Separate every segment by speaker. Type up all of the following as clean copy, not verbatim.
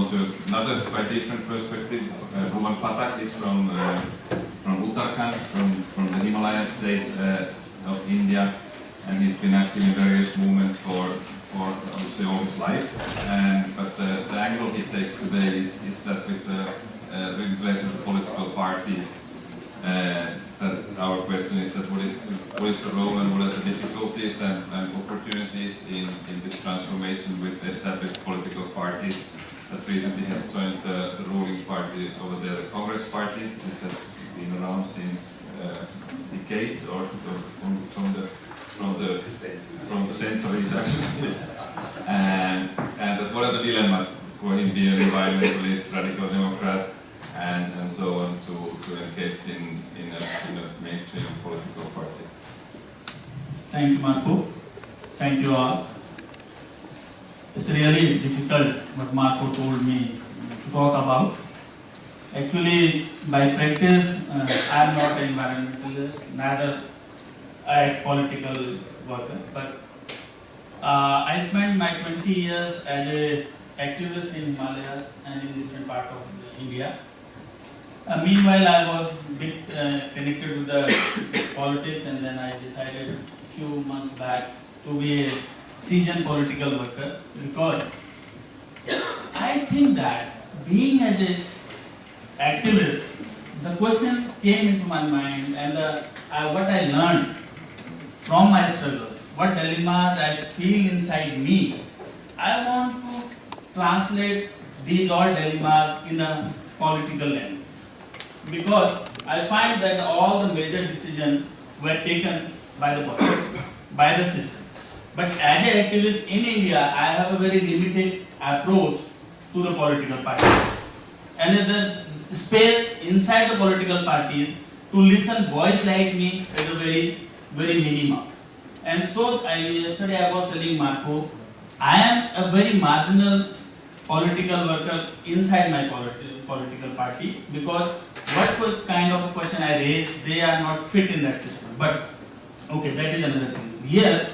Speaker 1: on to another quite different perspective. Bhuvan Pathak is from Uttarakhand, from the Himalayan state of India, and he's been active in various movements for I would say all his life. But the angle he takes today is that with the relation to political parties, that our question is that what is the role and what are the difficulties and opportunities in this transformation with established political parties that recently has joined the ruling party over there, the Congress Party, which has been around since decades or from the centuries actually. and that what are the dilemmas for him being an environmentalist, radical Democrat, and so on to engage in a mainstream political party.
Speaker 2: Thank you, Marco. Thank you all. It's really difficult what Marco told me to talk about. Actually, by practice, I am not an environmentalist, neither a political worker, but I spent my 20 years as an activist in Himalaya and in different parts of India. Meanwhile, I was a bit connected with the politics, and then I decided a few months back to be a seasoned political worker, because I think that being as an activist, the question came into my mind, and what I learned from my struggles, what dilemmas I feel inside me, I want to translate these all dilemmas in a political lens. Because I find that all the major decisions were taken by the politicians, by the system. But as an activist in India, I have a very limited approach to the political parties. And the space inside the political parties to listen voice like me is a very, very minimum. And so yesterday I was telling Marco, I am a very marginal political worker inside my political party, because what kind of a question I raise, they are not fit in that system. But okay, that is another thing. Here,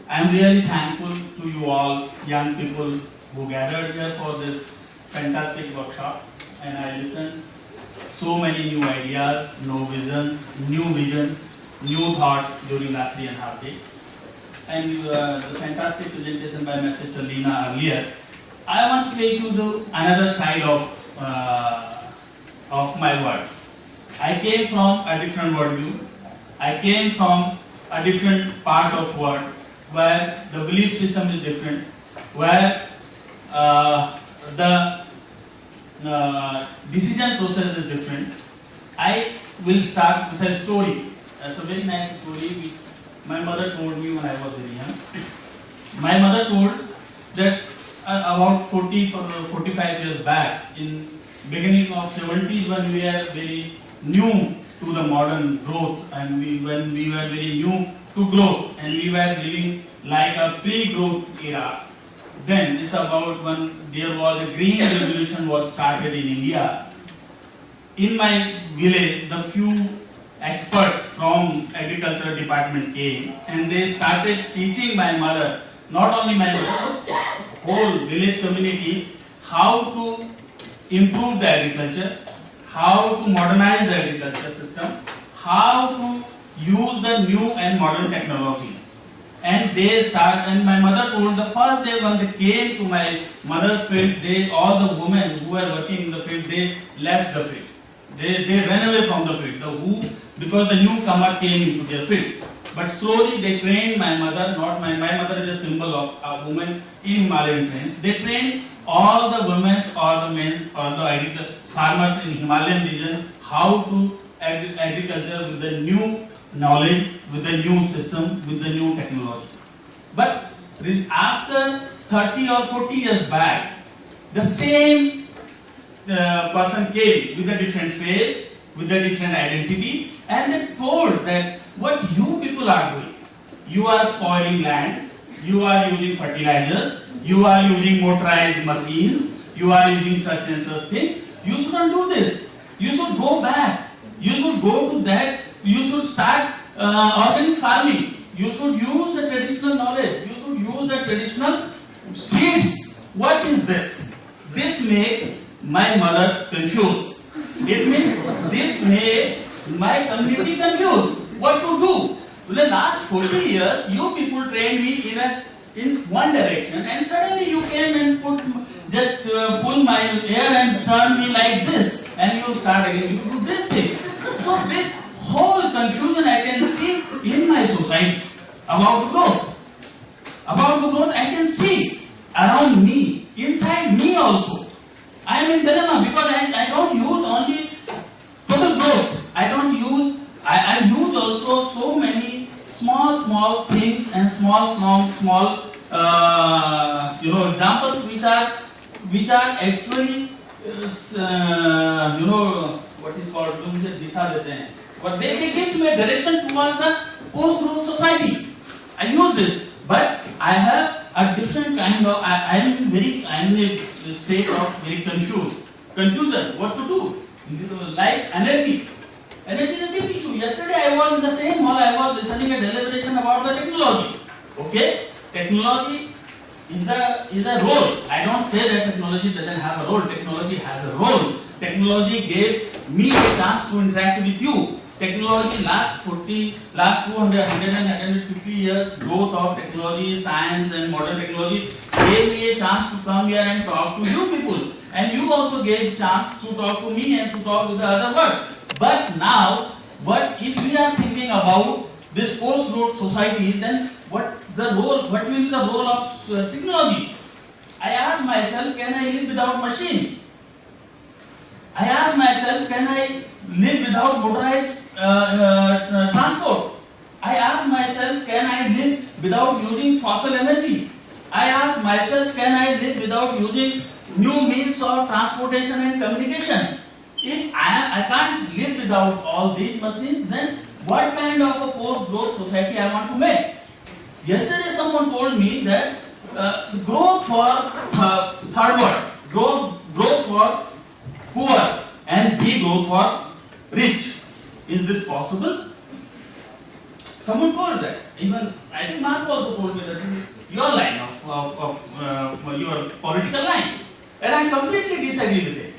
Speaker 2: I am really thankful to you all, young people who gathered here for this fantastic workshop, and I listened so many new ideas, new visions, new thoughts during last 3.5 days. And the fantastic presentation by my sister Lina earlier. I want to take you to another side of my world. I came from a different worldview. I came from a different part of world where the belief system is different, where the decision process is different. I will start with a story. It's a very nice story which my mother told me when I was very young. My mother told that about 45 years back, in beginning of 70s, when we were very new to the modern growth, and when we were very new to growth, and we were living like a pre-growth era. Then it's about when there was a green revolution was started in India. In my village, the few experts from agriculture department came, and they started teaching my mother, not only my whole village community, how to improve the agriculture, how to modernize the agriculture system, how to use the new and modern technologies. And they start, and my mother told the first day when they came to my mother's field, all the women who were working in the field, they left the field. They ran away from the field, because the newcomer came into their field. But slowly they trained my mother, not my mother is a symbol of a woman in Himalayan trains. They trained all the women or the men or the farmers in Himalayan region how to agriculture with the new knowledge, with the new system, with the new technology. But after 30 or 40 years back, the same person came with a different face, with a different identity, and they told that what you people are doing, you are spoiling land, you are using fertilizers, you are using motorized machines, you are using such and such thing. You shouldn't do this. You should go back. You should go to that. You should start organic farming. You should use the traditional knowledge. You should use the traditional seeds. What is this? this made my mother confused. It means this made my community confused. What to do? In the last 40 years, you people trained me in one direction, and suddenly you came and pull my hair and turn me like this, and you start again. You do this thing. So this whole confusion I can see in my society about growth. About the growth I can see around me, inside me also. I am in dilemma because I don't use only total growth. I use also so many small things and small examples which are actually what is called but they gives me a direction towards the post-growth society. I use this, but I have a different kind of. I am in a state of very confusion. What to do? Like energy. Energy is a big issue. Yesterday I was in the same hall. I was listening a deliberation about the technology. Okay, technology is a role. I don't say that technology doesn't have a role. Technology has a role. Technology gave me a chance to interact with you. Technology last 200, 150 years growth of technology, science and modern technology gave me a chance to come here and talk to you people. And you also gave chance to talk to me and to talk to the other world. But now, if we are thinking about this post-growth society, then what will be the role of technology? I ask myself, can I live without machine? I ask myself, can I live without motorized transport? I ask myself, can I live without using fossil energy? I ask myself, can I live without using new means of transportation and communication? If I can't live without all these machines, then what kind of a post-growth society I want to make? Yesterday someone told me that growth for third world, growth for poor and degrowth for rich. Is this possible? Someone told that. Even I think Mark also told me that this is your line of your political line, and I completely disagree with it.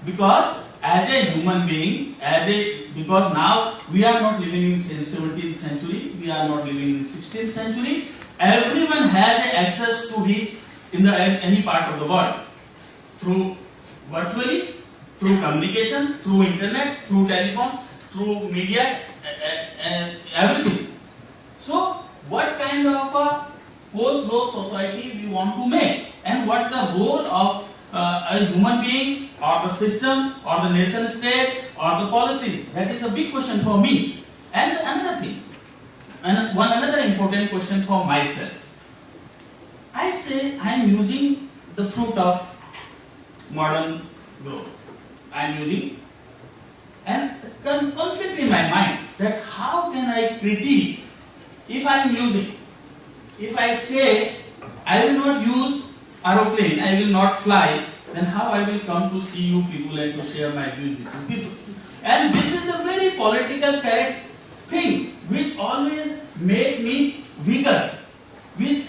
Speaker 2: Because as a human being, because now we are not living in 17th century, we are not living in 16th century. Everyone has access to reach in any part of the world through virtually, through communication, through internet, through telephone, through media, everything. So, what kind of a post-growth society we want to make, and what the role of a human being, or the system, or the nation state, or the policies? That is a big question for me. And another thing, another important question for myself. I say I am using the fruit of modern growth. I am using, and conflict in my mind that how can I critique if I am using? If I say I will not use aeroplane, I will not fly, then how I will come to see you people and to share my views with you people? And this is a very political correct thing which always make me vigor, which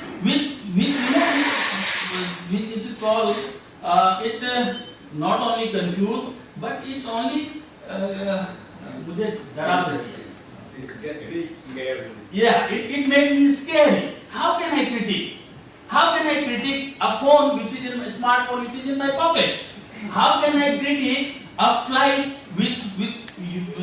Speaker 2: it is called not only confused, but it only मुझे डरा देती है. Yeah, it made me scary. How can I critique? How can I critique a phone which is in my smartphone which is in my pocket? How can I critique a flight which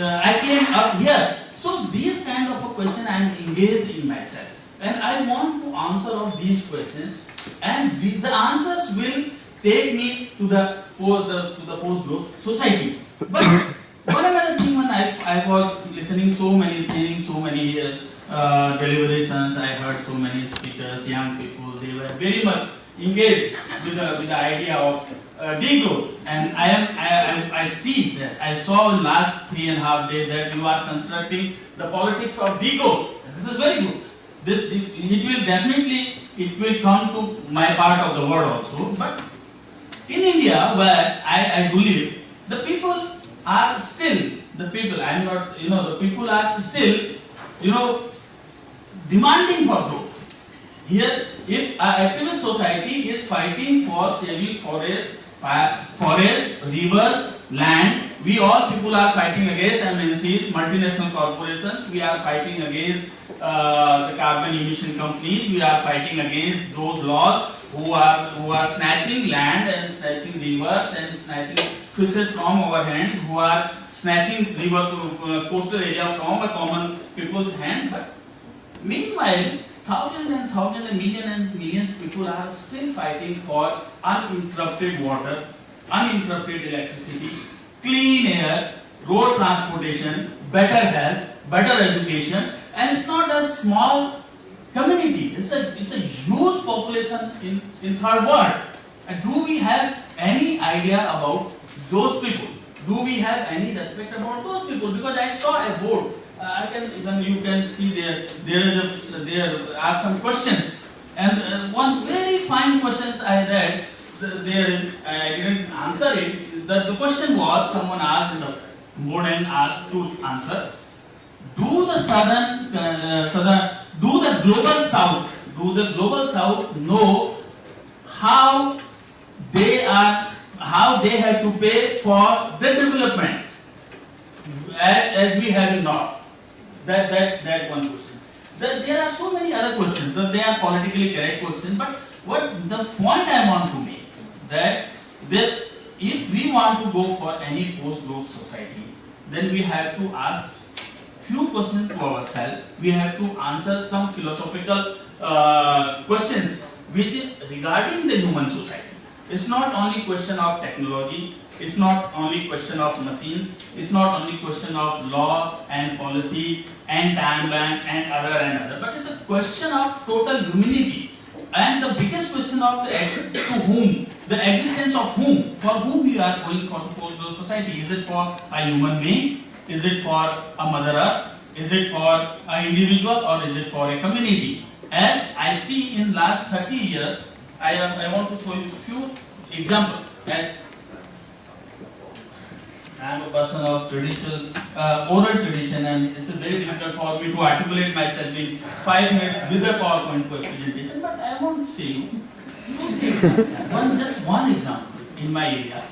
Speaker 2: I came up here? So these kind of a question I am engaged in myself, and I want to answer all these questions, and the answers will take me to the post-growth society. But one another thing, when I was listening so many things, so many deliberations, I heard so many speakers, young people, they were very much engaged with the idea of degrowth. And I see that, I saw in last 3.5 days that you are constructing the politics of degrowth. This is very good. It will definitely, it will come to my part of the world also. But in India, where I believe, the people are still, the people are still, demanding for growth. Here, if an activist society is fighting for saving forest, rivers, land, we all people are fighting against MNCs, multinational corporations. We are fighting against the carbon emission companies. We are fighting against those laws who are snatching land and snatching rivers and snatching fishes from our hand, who are snatching river coastal area from a common people's hand. But meanwhile, thousands and thousands and millions of people are still fighting for uninterrupted water, uninterrupted electricity, clean air, road transportation, better health, better education, and it's not a small community. It's a huge population in third world. And do we have any idea about those people? Do we have any respect about those people? Because I saw a board. You can see there are some questions, and one very fine questions I read. I didn't answer it. The question was, someone asked in the board and asked to answer. Do the global south know how they have to pay for the development as we have in north? That one question. There are so many other questions. They are politically correct questions. But what the point I want to make, that if we want to go for any post-growth society, then we have to ask few questions to ourselves. We have to answer some philosophical questions which is regarding the human society. It's not only question of technology. It's not only question of machines. It's not only question of law and policy and time bank and other. But it's a question of total humanity. And the biggest question of to whom, the existence of whom, for whom we are going for the post-growth society. Is it for a human being? Is it for a mother earth? Is it for an individual, or is it for a community? As I see in last 30 years, I want to show you few examples. That I am a person of traditional, oral tradition, and it's very difficult for me to articulate myself in 5 minutes with a PowerPoint presentation. But I want to say just one example in my area.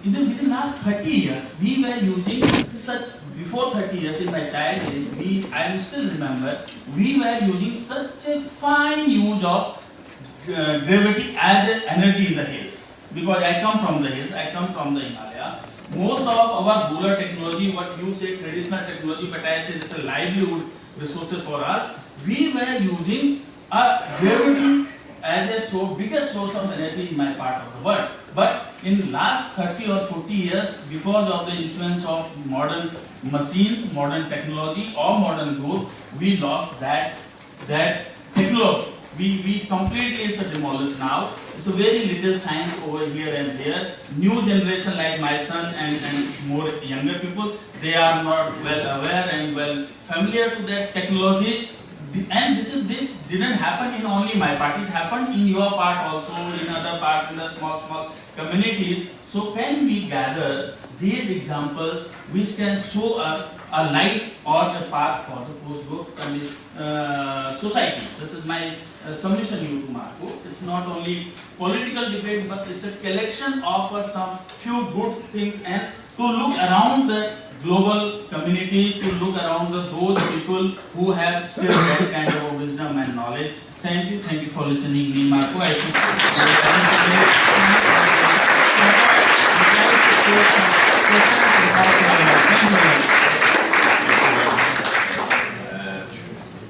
Speaker 2: Within last 30 years, we were using such. Before 30 years in my child age, I still remember, we were using such a fine use of gravity as an energy in the hills. Because I come from the hills, I come from the Himalaya. Most of our rural technology, what you say traditional technology, but I say it's a livelihood resources for us. We were using gravity as a biggest source of energy in my part of the world. But in last 30 or 40 years, because of the influence of modern machines, modern technology, or modern growth, we lost that technology. We completely is demolished now. It's a very little science over here and there. New generation like my son and more younger people, they are not well aware and well familiar to that technology. And this didn't happen in only my part. It happened in your part also, in other parts, in the small communities. So can we gather these examples which can show us a light or a path for the post-growth society? This is my submission to you, Marco. It's not only political debate, but it's a collection of some few good things, and to look around the global community, to look around those people who have still that kind of wisdom and knowledge. Thank you for listening to me, Marco. I think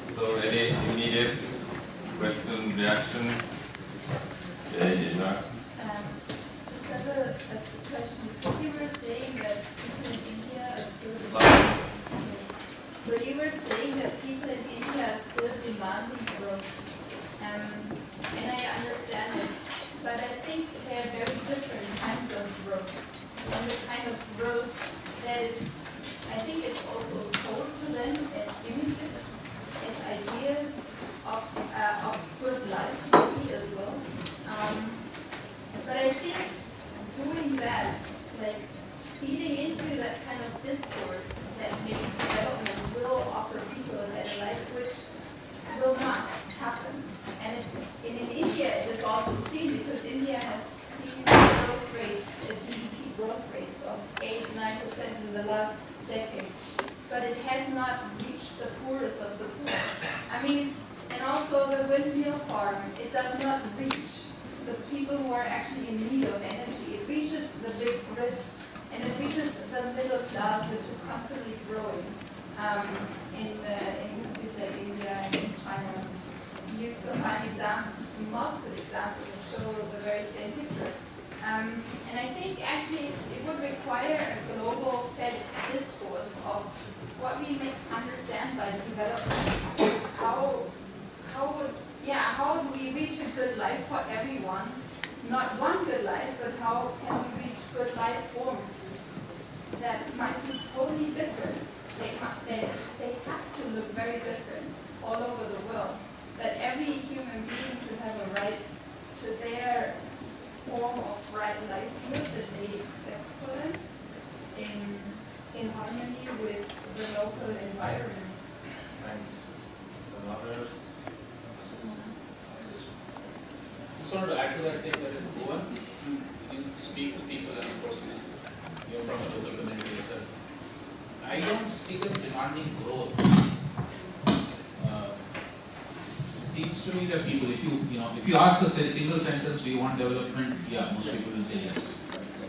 Speaker 1: so any immediate question, reaction? Yeah.
Speaker 3: Just have a question. Because you were saying that people in India are still so you were saying that people in India are still demanding growth. And I understand it. But I think they are very different kinds of growth. And the kind of growth that is, I think it's also sold to them as images, as ideas of good life maybe as well. But I think doing that, like feeding into that kind of discourse that maybe development will offer people a better life, which will not happen. And in India it is also seen, because India has seen growth rate, GDP growth rates of 8-9% in the last decade, but it has not reached the poorest of the poor. I mean, and also the windmill farm, it does not reach the people who are actually in need of energy. It reaches the big grids, and it reaches the middle class, which is constantly growing in countries like India and in China. You can find multiple examples that show the very same picture. And I think actually it would require a global fed discourse of what we may understand by development. How do we reach a good life for everyone? Not one good life, but how can we reach good life forms that might be totally different? They have to look very different all over the world. That every human being should have a right to their form of right livelihood that they expect for them in harmony with the local environment.
Speaker 4: Thanks. Some others? I just wanted to add to that, saying that in Goa, you speak to people, and of course you're from a local community yourself. I don't see them demanding growth. Seems to me that people, if you ask a single sentence, do you want development? Yeah, most people will say yes.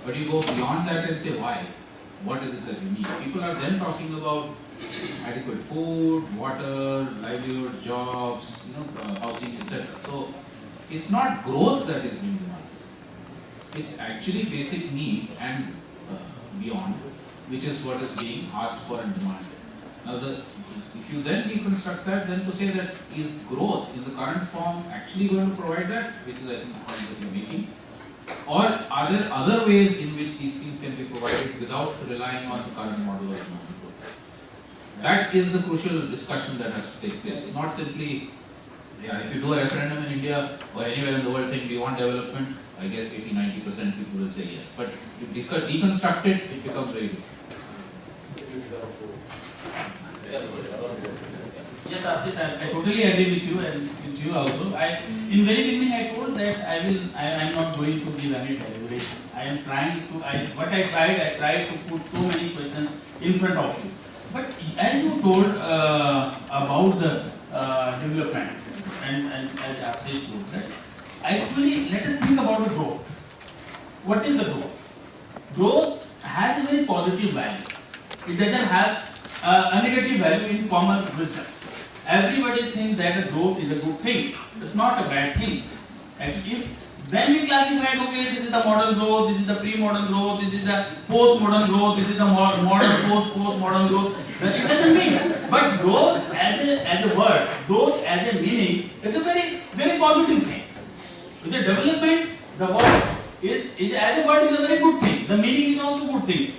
Speaker 4: But you go beyond that and say why? What is it that you need? People are then talking about adequate food, water, livelihoods, jobs, housing, etc. So it's not growth that is being demanded. It's actually basic needs and beyond, which is what is being asked for and demanded. Now, if you then deconstruct that, then to say that is growth in the current form actually going to provide that, which is I think the point that you're making, or are there other ways in which these things can be provided without relying on the current model of economic growth? That is the crucial discussion that has to take place. Not simply, if you do a referendum in India or anywhere in the world saying we want development, I guess 80-90% people will say yes. But if you deconstruct it, it becomes very different.
Speaker 2: Yes, Ashish, I totally agree with you and with you also. In very beginning I told that I am not going to give any deliberation. I am trying to, I tried to put so many questions in front of you. But as you told about the development and as Ashish told that, actually let us think about the growth. What is the growth? Growth has a very positive value. It doesn't have a negative value in common wisdom. Everybody thinks that growth is a good thing. It's not a bad thing. Actually, if then we classify, okay, this is the modern growth, this is the pre-modern growth, this is the post-modern growth, this is the modern post-modern growth. Then it doesn't mean. But growth as a word, growth as a meaning, is a very, very positive thing. With the development, the word is as a word is a very good thing. The meaning is also good thing.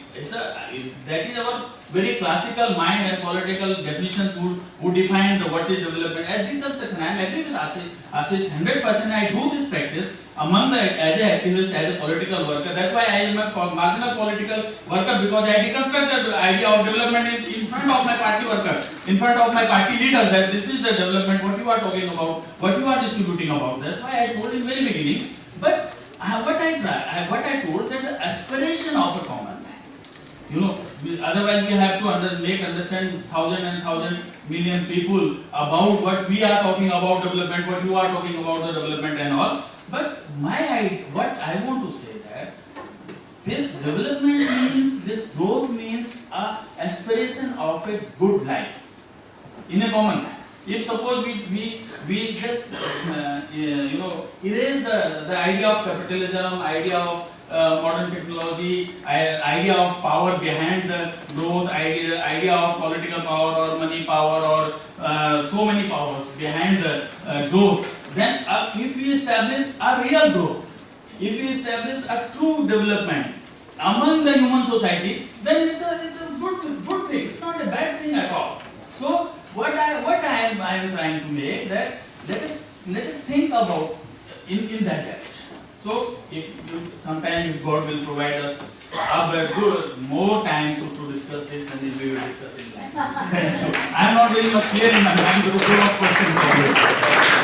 Speaker 2: That is our very classical mind and political definitions who define what is development. As deconstruction, I am agree with Ashish 100%. I do this practice among as an activist, as a political worker. That's why I am a marginal political worker, because I deconstruct the idea of development in front of my party worker, in front of my party leaders, that this is the development, what you are talking about, what you are distributing about. That's why I told in very beginning. But what I told that the aspiration of a common man. Otherwise we have to understand thousand million people about what we are talking about development, what you are talking about the development and all. But what I want to say that this development means, this growth means a aspiration of a good life in a common man. If suppose we just erase the idea of capitalism, idea of modern technology, idea of power behind the growth, idea of political power or money power or so many powers behind the growth, then if we establish a real growth, if we establish a true development among the human society, then it's a good thing. It's not a bad thing at all. So what I am trying to make that let us think about in that direction. So if sometime God will provide us more time to discuss this, then we will discuss it. Thank you. I am not very much clear in my mind, but a lot of questions.